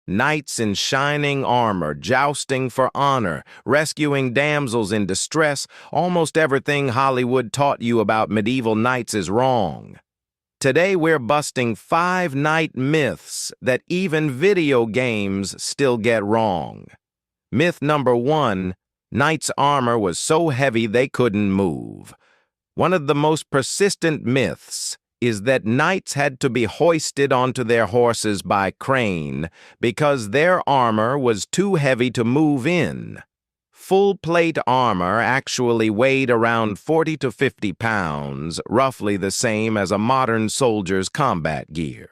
Knights in shining armor, jousting for honor, rescuing damsels in distress. Almost everything Hollywood taught you about medieval knights is wrong. Today we're busting 5 knight myths that even video games still get wrong. Myth number 1, knights' armor was so heavy they couldn't move. One of the most persistent myths is that knights had to be hoisted onto their horses by crane because their armor was too heavy to move in. Full-plate armor actually weighed around 40 to 50 pounds, roughly the same as a modern soldier's combat gear.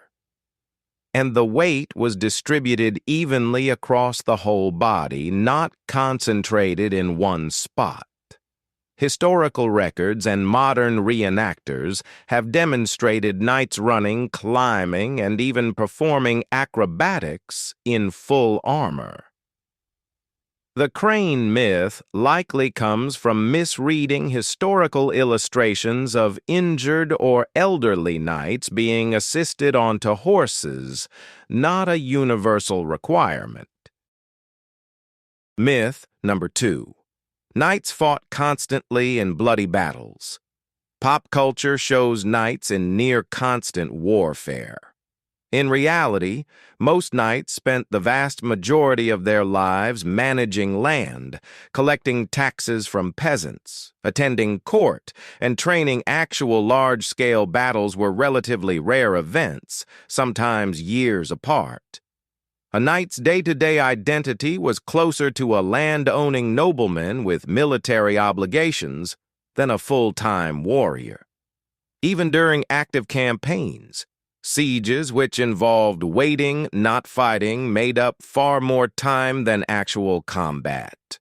And the weight was distributed evenly across the whole body, not concentrated in one spot. Historical records and modern reenactors have demonstrated knights running, climbing, and even performing acrobatics in full armor. The crane myth likely comes from misreading historical illustrations of injured or elderly knights being assisted onto horses, not a universal requirement. Myth number 2. Knights fought constantly in bloody battles. Pop culture shows knights in near-constant warfare. In reality, most knights spent the vast majority of their lives managing land, collecting taxes from peasants, attending court, and training. Actual large-scale battles were relatively rare events, sometimes years apart. A knight's day-to-day identity was closer to a land-owning nobleman with military obligations than a full-time warrior. Even during active campaigns, sieges which involved waiting, not fighting, made up far more time than actual combat.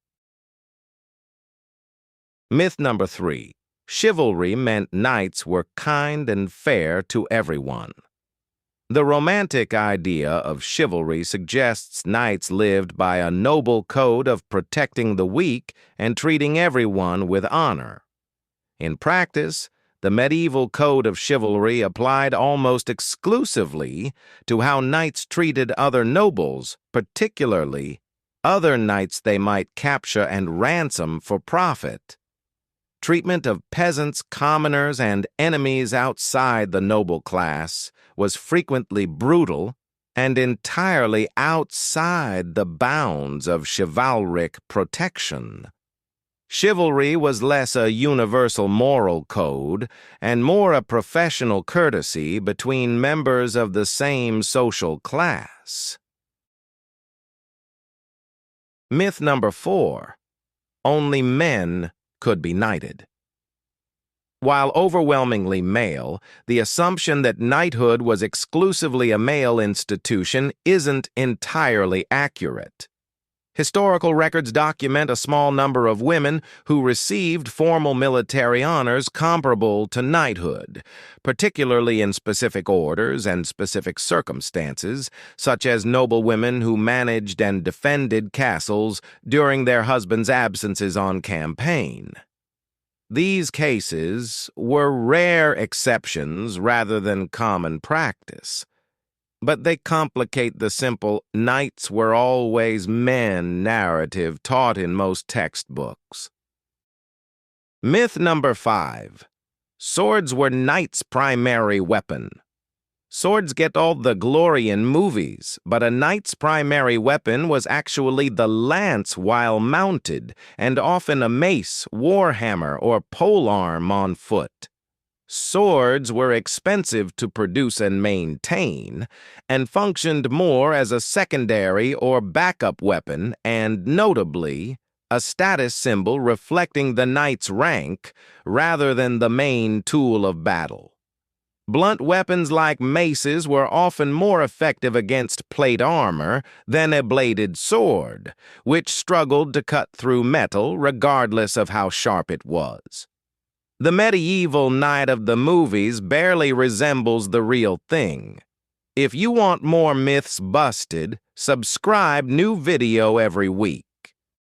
Myth number 3. Chivalry meant knights were kind and fair to everyone. The romantic idea of chivalry suggests knights lived by a noble code of protecting the weak and treating everyone with honor. In practice, the medieval code of chivalry applied almost exclusively to how knights treated other nobles, particularly other knights they might capture and ransom for profit. Treatment of peasants, commoners, and enemies outside the noble class was frequently brutal and entirely outside the bounds of chivalric protection. Chivalry was less a universal moral code and more a professional courtesy between members of the same social class. Myth number 4. Only men could be knighted. While overwhelmingly male, the assumption that knighthood was exclusively a male institution isn't entirely accurate. Historical records document a small number of women who received formal military honors comparable to knighthood, particularly in specific orders and specific circumstances, such as noblewomen who managed and defended castles during their husbands' absences on campaign. These cases were rare exceptions rather than common practice, but they complicate the simple "knights were always men" narrative taught in most textbooks. Myth number 5. Swords were knights' primary weapon. Swords get all the glory in movies, but a knight's primary weapon was actually the lance while mounted, and often a mace, warhammer, or polearm on foot. Swords were expensive to produce and maintain, and functioned more as a secondary or backup weapon and, notably, a status symbol reflecting the knight's rank rather than the main tool of battle. Blunt weapons like maces were often more effective against plate armor than a bladed sword, which struggled to cut through metal regardless of how sharp it was. The medieval knight of the movies barely resembles the real thing. If you want more myths busted, subscribe. New video every week.